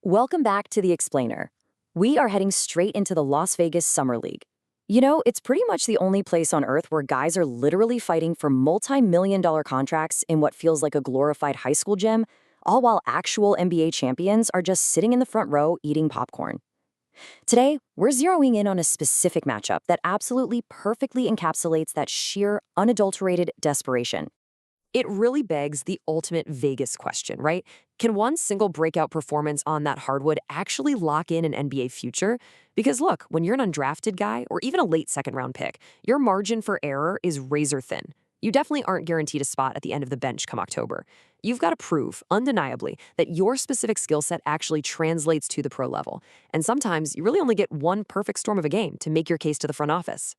Welcome back to The Explainer. We are heading straight into the Las Vegas Summer League. You know, it's pretty much the only place on earth where guys are literally fighting for multi-million-dollar contracts in what feels like a glorified high school gym, all while actual NBA champions are just sitting in the front row eating popcorn. Today, we're zeroing in on a specific matchup that absolutely perfectly encapsulates that sheer, unadulterated desperation. It really begs the ultimate Vegas question, right? Can one single breakout performance on that hardwood actually lock in an NBA future? Because look, when you're an undrafted guy or even a late second round pick, your margin for error is razor thin. You definitely aren't guaranteed a spot at the end of the bench come October. You've got to prove, undeniably, that your specific skill set actually translates to the pro level. And sometimes you really only get one perfect storm of a game to make your case to the front office.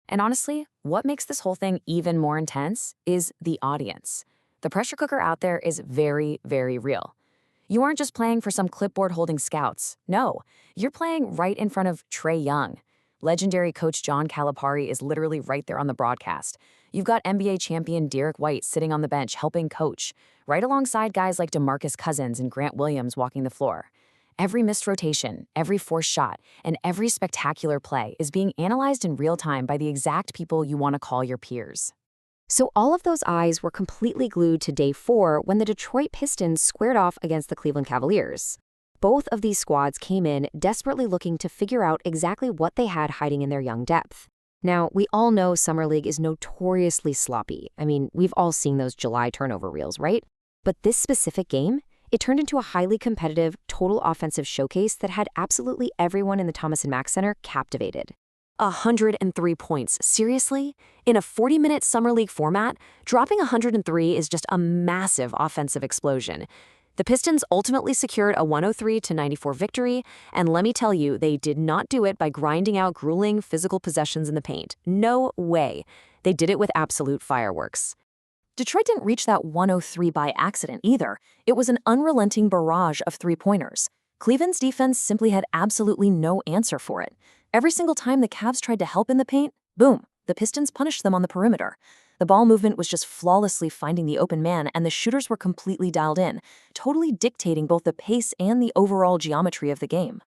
And honestly, what makes this whole thing even more intense is the audience. The pressure cooker out there is very, very real. You aren't just playing for some clipboard-holding scouts. No, you're playing right in front of Trae Young. Legendary coach John Calipari is literally right there on the broadcast. You've got NBA champion Derek White sitting on the bench helping coach, right alongside guys like DeMarcus Cousins and Grant Williams walking the floor. Every missed rotation, every forced shot, and every spectacular play is being analyzed in real time by the exact people you want to call your peers. So all of those eyes were completely glued to day 4 when the Detroit Pistons squared off against the Cleveland Cavaliers. Both of these squads came in desperately looking to figure out exactly what they had hiding in their young depth. Now, we all know Summer League is notoriously sloppy. I mean, we've all seen those July turnover reels, right? But this specific game, it turned into a highly competitive, total offensive showcase that had absolutely everyone in the Thomas & Mack Center captivated. 103 points. Seriously? In a 40-minute Summer League format, dropping 103 is just a massive offensive explosion. The Pistons ultimately secured a 103-94 victory, and let me tell you, they did not do it by grinding out grueling physical possessions in the paint. No way. They did it with absolute fireworks. Detroit didn't reach that 103 by accident either. It was an unrelenting barrage of three-pointers. Cleveland's defense simply had absolutely no answer for it. Every single time the Cavs tried to help in the paint, boom, the Pistons punished them on the perimeter. The ball movement was just flawlessly finding the open man, and the shooters were completely dialed in, totally dictating both the pace and the overall geometry of the game.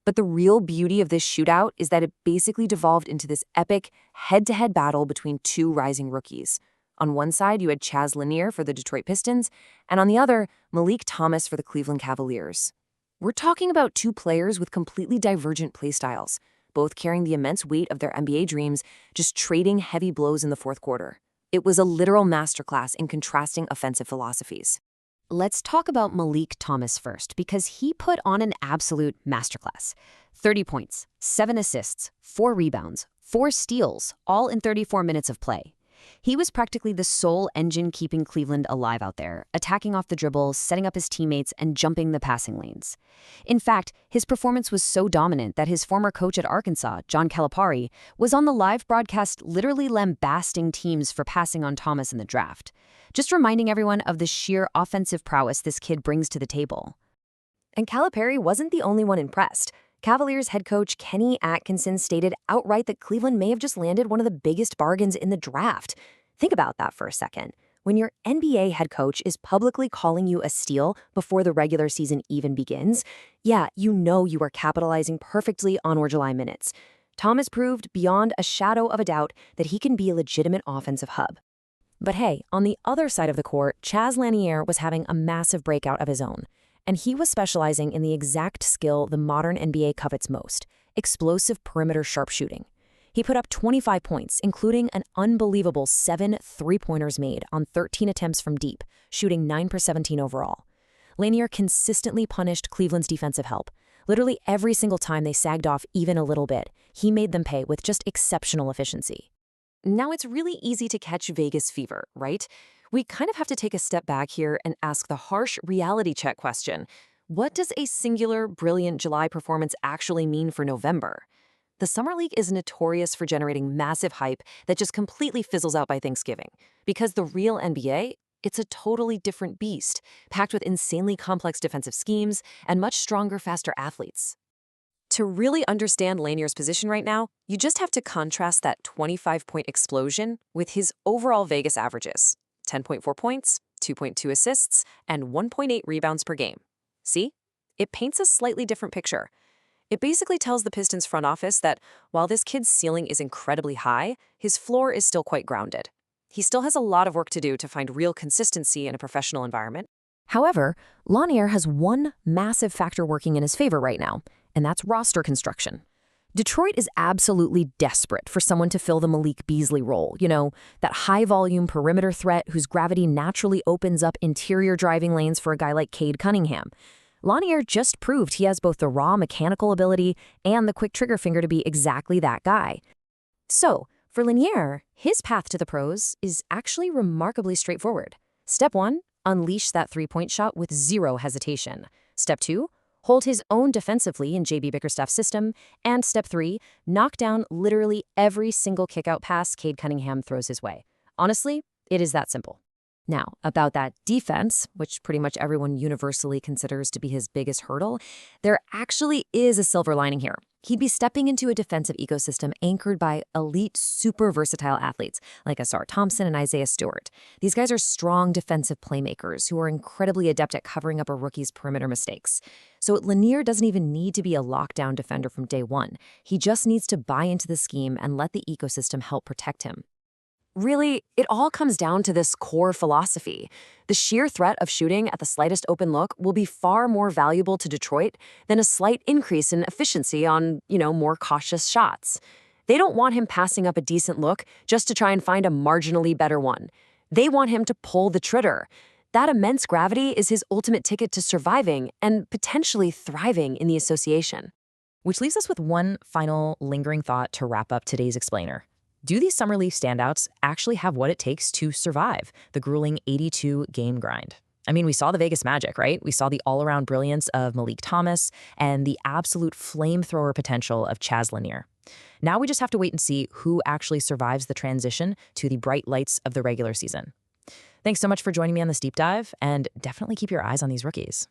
But the real beauty of this shootout is that it basically devolved into this epic head-to-head battle between two rising rookies. On one side, you had Chaz Lanier for the Detroit Pistons, and on the other, Meleek Thomas for the Cleveland Cavaliers. We're talking about two players with completely divergent playstyles, both carrying the immense weight of their NBA dreams, just trading heavy blows in the fourth quarter. It was a literal masterclass in contrasting offensive philosophies. Let's talk about Meleek Thomas first, because he put on an absolute masterclass. 30 points, 7 assists, 4 rebounds, 4 steals, all in 34 minutes of play. He was practically the sole engine keeping Cleveland alive out there, attacking off the dribble, setting up his teammates, and jumping the passing lanes. In fact, his performance was so dominant that his former coach at Arkansas, John Calipari, was on the live broadcast literally lambasting teams for passing on Thomas in the draft, just reminding everyone of the sheer offensive prowess this kid brings to the table. And Calipari wasn't the only one impressed. Cavaliers head coach Kenny Atkinson stated outright that Cleveland may have just landed one of the biggest bargains in the draft. Think about that for a second. When your NBA head coach is publicly calling you a steal before the regular season even begins, yeah, you know you are capitalizing perfectly on your July minutes. Thomas proved beyond a shadow of a doubt that he can be a legitimate offensive hub. But hey, on the other side of the court, Chaz Lanier was having a massive breakout of his own. And he was specializing in the exact skill the modern NBA covets most, explosive perimeter sharpshooting. He put up 25 points, including an unbelievable 7 three-pointers made on 13 attempts from deep, shooting 9 for 17 overall. Lanier consistently punished Cleveland's defensive help. Literally every single time they sagged off even a little bit, he made them pay with just exceptional efficiency. Now, it's really easy to catch Vegas fever, right? We kind of have to take a step back here and ask the harsh reality check question. What does a singular, brilliant July performance actually mean for November? The Summer League is notorious for generating massive hype that just completely fizzles out by Thanksgiving. Because the real NBA, it's a totally different beast, packed with insanely complex defensive schemes and much stronger, faster athletes. To really understand Lanier's position right now, you just have to contrast that 25-point explosion with his overall Vegas averages. 10.4 points, 2.2 assists, and 1.8 rebounds per game. See? it paints a slightly different picture. It basically tells the Pistons front office that while this kid's ceiling is incredibly high, his floor is still quite grounded. He still has a lot of work to do to find real consistency in a professional environment. However, Lanier has one massive factor working in his favor right now, and that's roster construction. Detroit is absolutely desperate for someone to fill the Malik Beasley role, that high-volume perimeter threat whose gravity naturally opens up interior driving lanes for a guy like Cade Cunningham. Lanier just proved he has both the raw mechanical ability and the quick trigger finger to be exactly that guy. So, for Lanier, his path to the pros is actually remarkably straightforward. Step 1, unleash that three-point shot with zero hesitation. Step 2, hold his own defensively in J.B. Bickerstaff's system. And Step 3, knock down literally every single kick-out pass Cade Cunningham throws his way. Honestly, it is that simple. Now, about that defense, which pretty much everyone universally considers to be his biggest hurdle, there actually is a silver lining here. He'd be stepping into a defensive ecosystem anchored by elite, super versatile athletes like Asar Thompson and Isaiah Stewart. These guys are strong defensive playmakers who are incredibly adept at covering up a rookie's perimeter mistakes. So Lanier doesn't even need to be a lockdown defender from day one. He just needs to buy into the scheme and let the ecosystem help protect him. Really, it all comes down to this core philosophy. The sheer threat of shooting at the slightest open look will be far more valuable to Detroit than a slight increase in efficiency on, more cautious shots. They don't want him passing up a decent look just to try and find a marginally better one. They want him to pull the trigger. That immense gravity is his ultimate ticket to surviving and potentially thriving in the association. Which leaves us with one final lingering thought to wrap up today's explainer. Do these Summer League standouts actually have what it takes to survive the grueling 82-game grind? I mean, we saw the Vegas magic, right? We saw the all-around brilliance of Meleek Thomas and the absolute flamethrower potential of Chaz Lanier. Now we just have to wait and see who actually survives the transition to the bright lights of the regular season. Thanks so much for joining me on this deep dive, and definitely keep your eyes on these rookies.